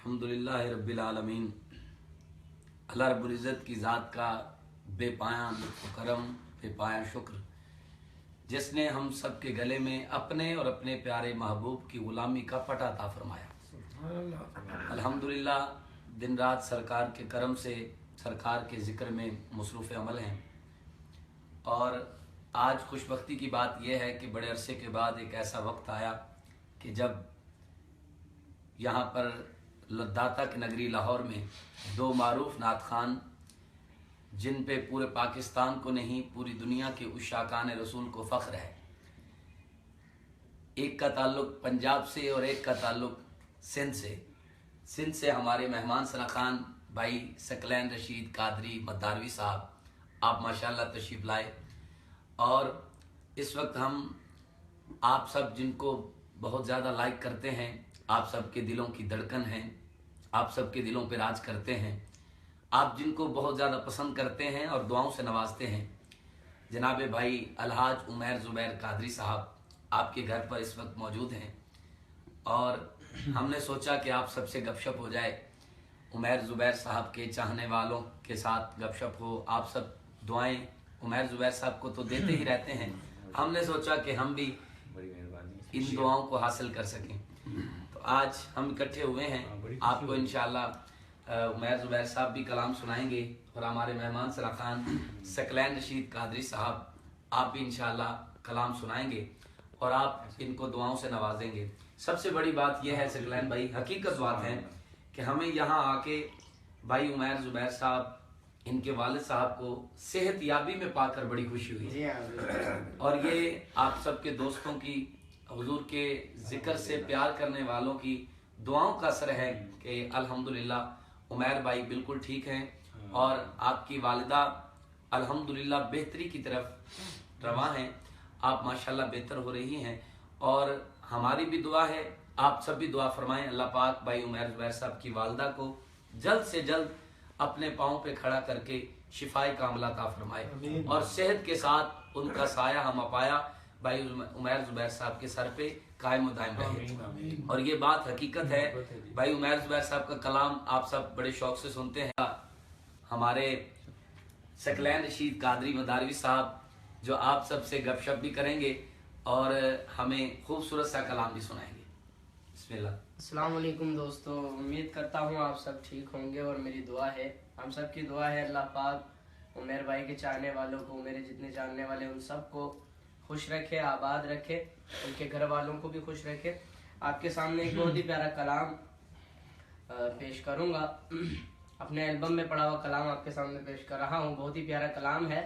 अल्हम्दुलिल्लाह रब्बिल आलमीन। अल्लाह रब्बुल इज़्ज़त की ज़ात का बेपाया लुत्फ़ करम, बेपाया शुक्र, जिसने हम सब के गले में अपने और अपने प्यारे महबूब की ग़ुलामी का पटा अता फरमाया। अल्हम्दुलिल्लाह दिन रात सरकार के करम से सरकार के ज़िक्र में मसरूफ़ अमल हैं। और आज खुशबख्ती की बात यह है कि बड़े अरसे के बाद एक ऐसा वक्त आया कि जब यहाँ पर लद्दाता की नगरी लाहौर में दो मारूफ नात खान, जिन पे पूरे पाकिस्तान को नहीं पूरी दुनिया के उशाकान रसूल को फ़ख्र है, एक का ताल्लुक़ पंजाब से और एक का ताल्लुक़ सिंध से। सिंध से हमारे मेहमान सना खान भाई सकलैन रशीद कादरी मद्दारवी साहब, आप माशाल्लाह तशरीफ़ लाए। और इस वक्त हम आप सब जिनको बहुत ज़्यादा लाइक करते हैं, आप सबके दिलों की धड़कन हैं, आप सबके दिलों पे राज करते हैं, आप जिनको बहुत ज़्यादा पसंद करते हैं और दुआओं से नवाजते हैं, जनाब भाई अलहाज उमैर ज़ुबैर कादरी साहब आपके घर पर इस वक्त मौजूद हैं। और हमने सोचा कि आप सबसे गपशप हो जाए, उमैर ज़ुबैर साहब के चाहने वालों के साथ गपशप हो। आप सब दुआएं उमैर ज़ुबैर साहब को तो देते ही रहते हैं, हमने सोचा कि हम भी इन दुआओं को हासिल कर सकें। तो आज हम इकट्ठे हुए हैं, आपको इंशाअल्लाह उमैर ज़ुबैर साहब भी कलाम सुनाएंगे और हमारे मेहमान सना खान सकलैन रशीद कादरी साहब आप भी इंशाअल्लाह कलाम सुनाएंगे और आप इनको दुआओं से नवाजेंगे। सबसे बड़ी बात यह है सकलैन भाई, हकीकत बात है कि हमें यहाँ आके भाई उमैर ज़ुबैर साहब, इनके वालिद साहब को सेहत याबी में पाकर बड़ी खुशी हुई। और ये आप सबके दोस्तों की, हुजूर के जिक्र से प्यार करने वालों की दुआओं का असर है कि अल्हम्दुलिल्लाह उमैर भाई बिल्कुल ठीक हैं और आपकी वालिदा अल्हम्दुलिल्लाह बेहतरी की तरफ रवां हैं। आप माशाल्लाह बेहतर हो रही हैं और हमारी भी दुआ है, आप सब भी दुआ फरमाएं अल्लाह पाक भाई उमैर ज़ुबैर साहब की वालिदा को जल्द से जल्द अपने पाँव पे खड़ा करके शिफाए कामला अता फरमाए और सेहत के साथ उनका साया हम अपाया भाई उमैर ज़ुबैर साहब के सर पे कायम दायम रहे। और ये बात हकीकत है, भाई उमैर ज़ुबैर साहब का कलाम आप सब बड़े शौक से सुनते हैं। हमारे सकलैन रशीद कादरी मदारवी साहब जो आप सब से गपशप भी करेंगे और हमें खूबसूरत सा कलाम भी सुनाएंगे। बिस्मिल्लाह। अस्सलाम वालेकुम दोस्तों, उम्मीद करता हूँ आप सब ठीक होंगे और मेरी दुआ है, हम सब की दुआ है अल्लाह पाक उमैर भाई के चाहने वालों को, मेरे जितने जानने वाले उन सब को खुश रखे, आबाद रखे, उनके घर वालों को भी खुश रखे। आपके सामने एक बहुत ही प्यारा कलाम पेश करूँगा। अपने एल्बम में पड़ा हुआ कलाम आपके सामने पेश कर रहा हूँ। बहुत ही प्यारा कलाम है।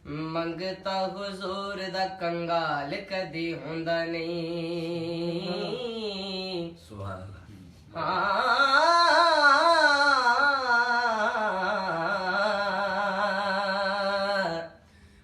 मंगता हुजूर दा कंगाल कदी हुंदा नहीं, सुभान अल्लाह।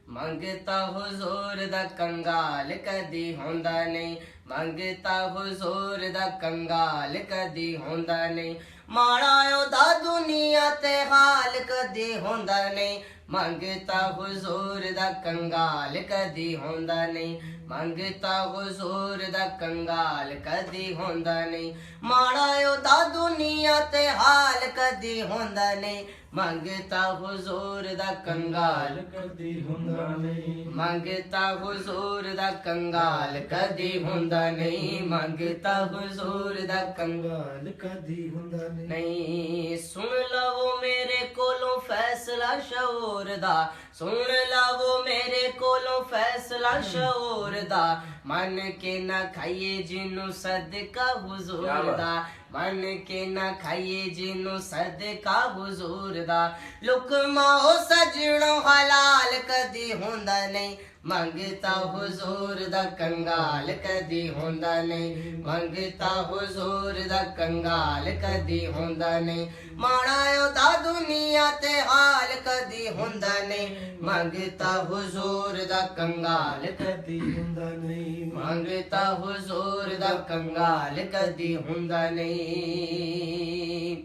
मंगता हुजूर दा कंगाल कदी हुंदा नहीं, मंगता हुजूर दा कंगाल कदी हुंदा नहीं, माड़ा ओदा दुनिया ते हाल कदी हुंदा नहीं, मंगता हुजूर दा कंगाल कदी हुंदा नहीं, मंगता हुजूर दा कंगाल कदी हुंदा नहीं, माड़ा ओदा दुनिया ते हाल कदी हुंदा नहीं, मंगता हुजूर दा कंगाल कदी हुंदा नहीं, मंगता हुजूर दा कंगाल कदी हुंदा नहीं, मंगता हुजूर दा कंगाल कदी हुंदा नहीं। सुन लवो मेरे कोलों फैसला शऊर दा, सुन लवो मेरे कोलों फैसला शऊर दा, मन के ना खाइए जिन्नू सदका हुजूर दा, मन के ना खाइए जिन्नू सदका हुजूर दा, लुकमा ओ सजणो हलाल कदी हुंदा नहीं, मंगता हुजूर दा कंगाल कदी हुंदा नहीं, मंगता हुजूर दा कंगाल कदी हुंदा नहीं, माड़ा ओदा दुनिया ते हाल कदी हुंदा नहीं, मंगता हुजूर दा कंगाल कदी हुंदा नहीं, मंगता हुजूर दा कंगाल कदी हुंदा नहीं।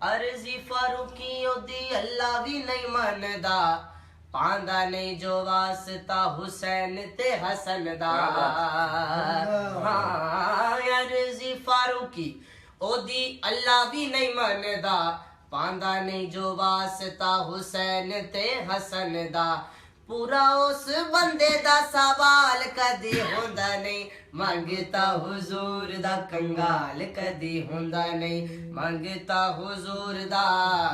अर्जी फारूकी ओदी अल्लाह भी नहीं मनदा, पांदा नहीं जो वास्ता हुसैन ते हसन दा। हाँ अर्जी फारूकी ओदी अल्लाह भी नहीं मनदा पांदा नहीं जो वास्ता हुसैन ते हसन दा पूरा उस बंदे दा सवाल कदी होंदा नहीं मंगता हुजूर दा कंगाल कदी होंदा नहीं मंगता हुजूर दा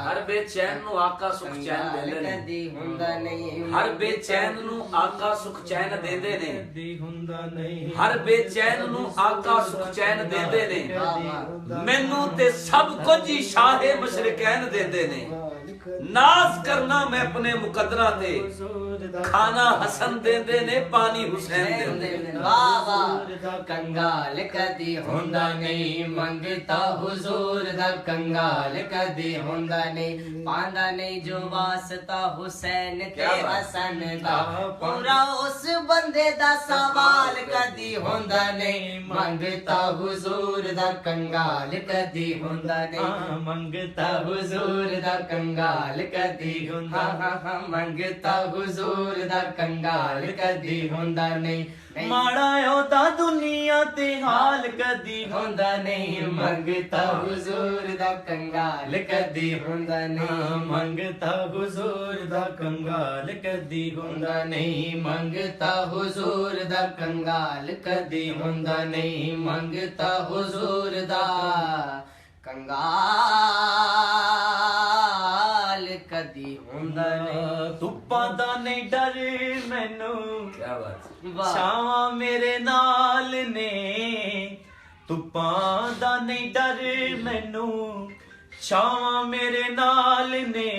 हर बेचैन नु आका सुख चैन देंदे ने कदी होंदा नहीं हर बेचैन नु आका सुख चैन देंदे ने कदी हुंदा नहीं हर बेचैन नु आका सुख चैन देंदे ने मैनू ते सब कुछ ही शाहे मशरिकैन देंदे ने नाज करना मैं अपने मुकद्दरा ते खाना हसन देंदे ने पानी हुसैन देंदे ने वाह वाह कंगाल कदी होंदा नहीं मंगता हुजूर दा कंगाल कदी होंदा नहीं पांदा नहीं जो वास्ता हुसैन ते हसन दा पूरा उस बंदे दा सवाल कदी होंदा नहीं मंगता हुजूर दा कंगाल कदी होंदा नहीं मंगता हुजूर दा कंगाल कदी होंदा मंगता हुजूर दा कंगाल कदी होंदा नहीं माड़ा ओदा दुनिया ते हाल कदी होंदा नहीं मंगता हुजूर दा कंगाल कदी होंदा नहीं मंगता हुजूर दा कंगाल कदी होंदा नहीं मंगता हुजूर दा कंगाल कदी होंदा नहीं मंगता हुजूर दा कंगाल कदी होंदा नहीं धुप्पां दा नहीं डर मैनू क्या बात वाह छावां मेरे नाल ने धुप्पां दा नहीं डर मैनू छावां मेरे नाल ने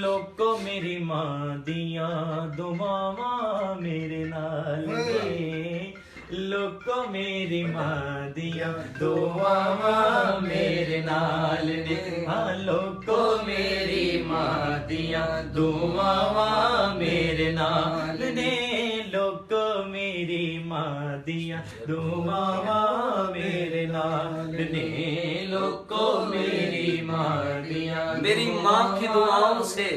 लोको मेरी मां दियां दुआवां मेरे नाल ने लोको मेरी मां दियां दुआवां मेरे नाल ने हाँ लोको मेरी मां दियां दुआवां मेरे नाल ने लोको मेरी मां दियां दुआवां मेरे नाल ने लोको मेरी मां दियां मेरी माँ की दुआओं से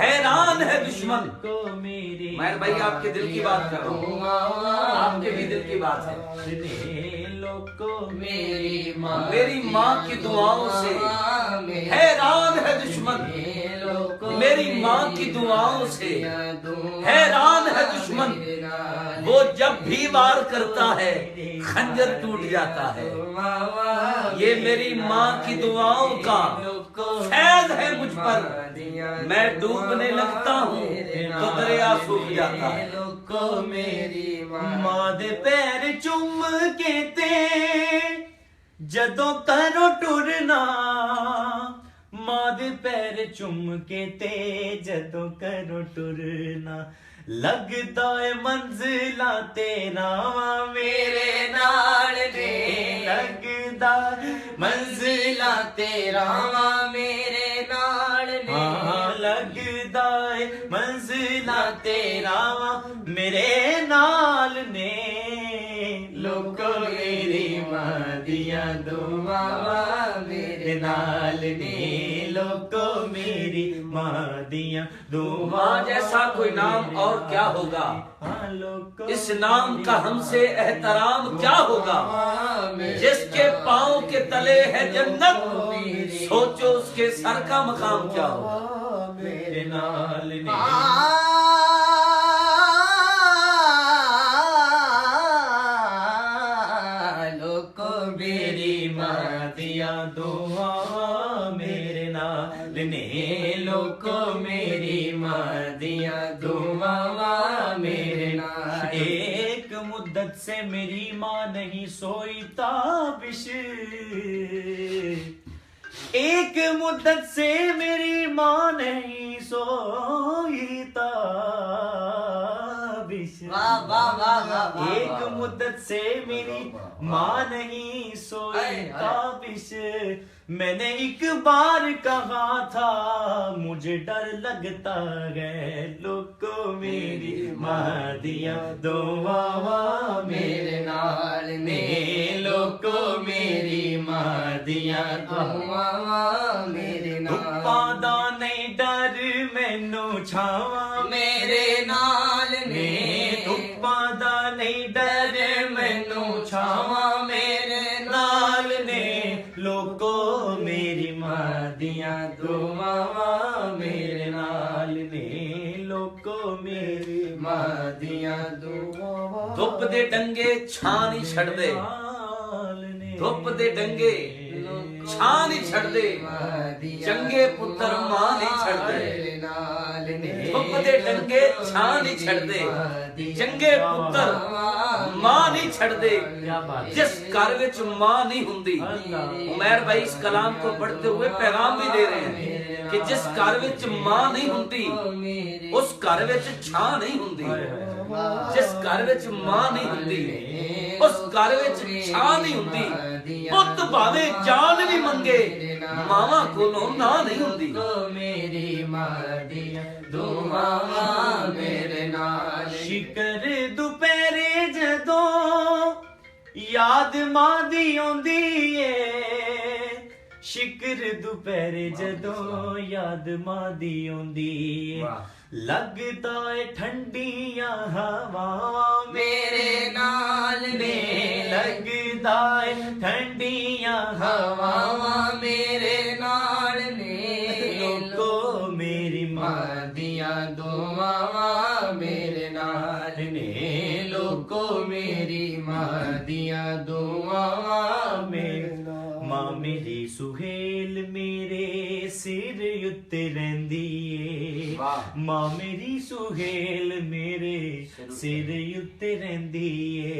हैरान है दुश्मन को मेरी मैं भाई आपके दिल की बात कर रहा हूँ आपके भी दिल की बात है लोको मेरी मेरी माँ की दुआओं से हैरान है दुश्मन मेरी माँ की दुआओं से हैरान है दुश्मन वो जब भी वार करता है खंजर टूट जाता है ये मेरी माँ की दुआओं का फैज़ है मुझ पर मैं डूबने लगता हूँ तो दरिया सूख जाता है लोको मेरी मां दे पैर चुम के ते जदों करो टुरना मां दे पैर चुम के ते जदों करो टुरना लगदा है मंजिला तेरा मेरे नाल ने लगदा मंजिला तेरा मेरे नाल ने लगदा है मंजिला तेरा मेरे नाल ने लोको मेरी मां दियां दुआवां मेरे नाल ने लोको मेरी मां दियां माँ दुआवां जैसा कोई नाम और क्या होगा लोको इस नाम का हमसे एहतराम क्या होगा जिसके पाँव के तले है जन्नत सोचो उसके सर का मकाम क्या होगा मेरे नाल ने लोको मेरी मां दियां दुआवां मेरे नाल ने लोको मेरी मां दियां दुआवां मेरे नाल एक मुद्दत से मेरी मां नहीं सोई ताबिश एक मुद्दत से मेरी मां नहीं सोई ताबिश वाह वाह वाह वाह एक मुद्दत से मेरी माँ नहीं सोई ताबिश मैंने एक बार कहा था मुझे डर लगता है लोको मेरी माँ दिया दुआवां मेरे नाल ने लोको मेरी माँ दिया दुआवां मेरे नाल दा नहीं डर मैनू छावां मेरे नाल ने धुप्पां दा नहीं डर मैनू छावां मेरे नाल दियां दुआवां मेरे नाल ने लोको मेरी मां दियां दुआवां धुप दे डंगे छां नहीं छड़दे धुप दे डंगे छां नहीं छड़दे चंगे पुत्र मां नहीं छड़दे धुप दे डंगे छां नहीं छड़दे चंगे पुत्र मां नहीं छड़दे जिस घर विच मां नहीं हुंदी उमैर भाई इस कलाम को पढ़ते हुए पैगाम भी दे रहे हैं कि जिस घर विच मां नहीं हुंदी उस घर विच छां नहीं हुंदी जिस घर विच मां नहीं हुंदी उस घर विच छां नहीं हुंदी पुੱਤ ਭਾਵੇਂ ਜਾਨ ਵੀ ਮੰਗੇ ਮਾਵਾਂ ਕੋਲੋਂ ਨਾ ਨਹੀਂ ਹੁੰਦੀ मेरी मां दियां दुआवां मेरे नाल शिकर दुपहरे जदों याद मां दी आउंदी ਏ शिकर दुपहरे जदों याद मां दी आउंदी ਏ लगदा ਏ ठंडियां हवावां मेरे नाल ने लगदा ਏ ठंडियां हवावां मेरे नाल ने लोको मेरी मां मां दियां दुआवां मेरे नाल ने लोको मेरी मां दियां दुआवां मेरे मां मेरी सुहेल मेरे सिर उत्ते रहिंदी ਏ मां मेरी सुहेल मेरे सिर उत्ते रहिंदी ਏ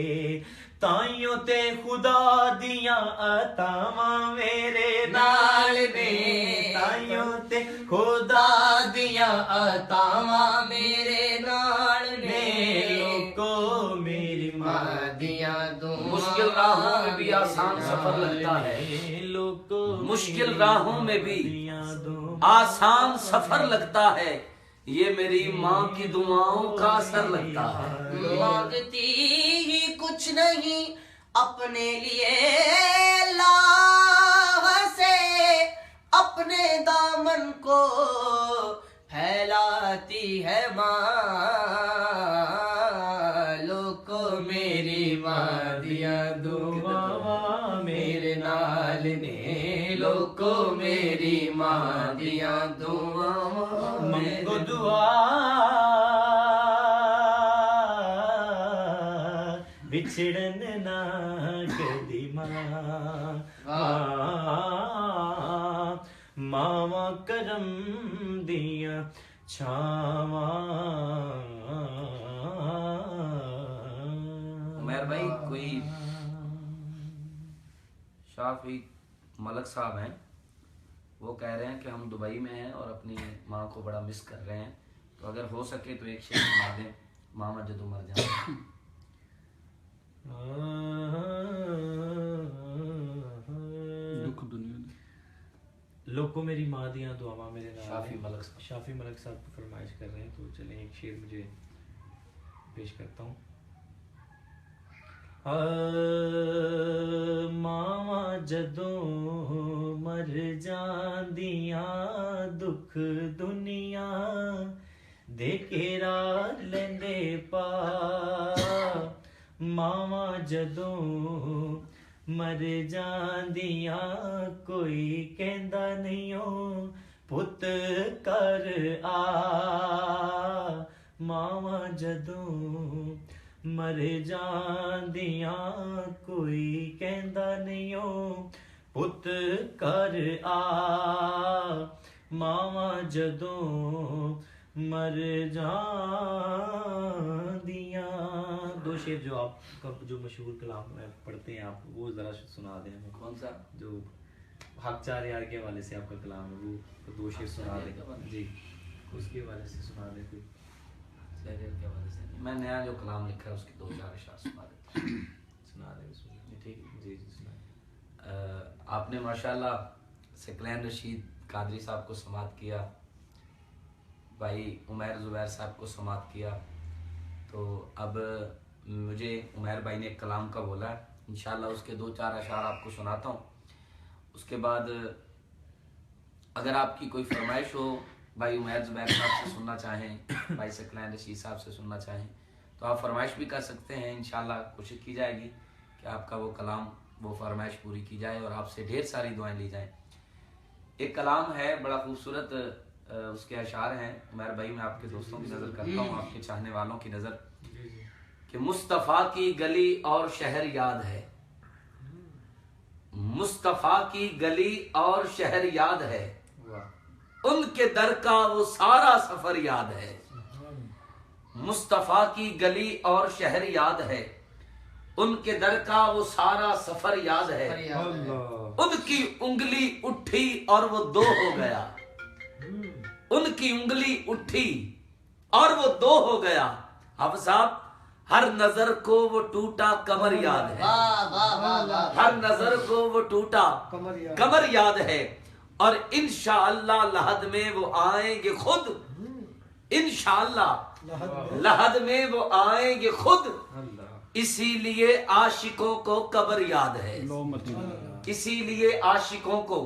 ताइयों ते खुदा दियां अतावां मेरे नाल ने ताइयों ते खुदा दियां अतावां मेरे नाल ने लोको मेरी मां मां दियां दुआवां मुश्किल राहों में भी आसान सफर लगता है लोको मुश्किल राहों में भी आसान सफर लगता है ये मेरी माँ की दुआओं का असर लगता है मांगती ही कुछ नहीं अपने लिए अल्लाह से अपने दामन को फैलाती है माँ लोको मेरी मां दियां दुआवां मेरे नाल ने लोको मेरी मां दियां दुआवां मंगो दुआ बिछड़न ना कदी मावा करम दिया छावा उमैर भाई कोई शाफी मलक साहब हैं वो कह रहे हैं कि हम दुबई में हैं और अपनी माँ को बड़ा मिस कर रहे हैं तो अगर हो सके तो एक शेर सुना दें मामा जदों मर जाए लोगों मेरी माँ दियां दुआवां मेरे नाल शाफी मलक साहब शाफी मलक साहब को फरमाइश कर रहे हैं तो चलें एक शेर मुझे पेश करता हूँ मावा जदों मर जांदियां दुख दुनिया दे केरा लेंदे पा मावा जदों मर जांदियां कोई कहंदा नहीं हो पुत कर आ मावा जदों मर जांदियां कोई कहंदा नहीं हो पुत कर आ मावा जदों मर जांदियां दो शेर जो आपका जो मशहूर कलाम में पढ़ते हैं आप वो जरा सुना दें हमें कौन सा जो हक चार यार के हवाले से आपका कलाम है वो दो शेर सुना दें जी उसके हवाले से सुना दें कोई शहरियर के हवाले से मैं नया जो कलाम लिखा है उसके 2-4 अशआर सुना देता हूं। सुना दें ठीक जी जी सुना आपने माशाल्लाह सकलैन रशीद कादरी साहब को समात किया भाई उमैर ज़ुबैर साहब को समात किया तो अब मुझे उमैर भाई ने एक कलाम का बोला है इंशाल्लाह उसके 2-4 अशआर आपको सुनाता हूँ उसके बाद अगर आपकी कोई फरमाइश हो भाई उमैर ज़ुबैर साहब से सुनना चाहें भाई सकलैन रशीद साहब से सुनना चाहें तो आप फरमाइश भी कर सकते हैं इंशाल्लाह कोशिश की जाएगी कि आपका वो कलाम वो फरमाइश पूरी की जाए और आपसे ढेर सारी दुआएं ली जाएं एक कलाम है बड़ा खूबसूरत, उसके अशार हैं। उमर भाई मैं आपके दोस्तों की नजर करता हूँ, आपके चाहने वालों की नजर, कि मुस्तफ़ा की गली और शहर याद है, मुस्तफ़ा की गली और शहर याद है, उनके दर का वो सारा सफर याद है। मुस्तफ़ा की गली और शहर याद है, उनके दर का वो सारा सफर याद है। उनकी उंगली उठी और वो दो हो गया, उनकी उंगली उठी और वो दो हो गया। अब साहब, हर नजर को वो टूटा कमर याद है, हर नजर को वो टूटा कमर याद है। और इंशाअल्लाह लहद में वो आएंगे खुद, इंशाअल्लाह लहद में वो आएंगे खुद। इसीलिए आशिकों को कब्र याद है, इसीलिए आशिकों को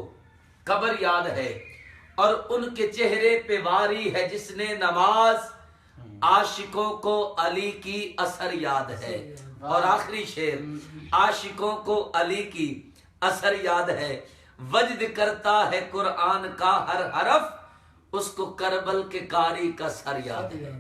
कब्र याद है। और उनके चेहरे पे वारी है जिसने नमाज, आशिकों को अली की असर याद है। और आखिरी शेर, आशिकों को अली की असर याद है। वजद करता है कुरान का हर हरफ, उसको करबल के कारी का सर याद है।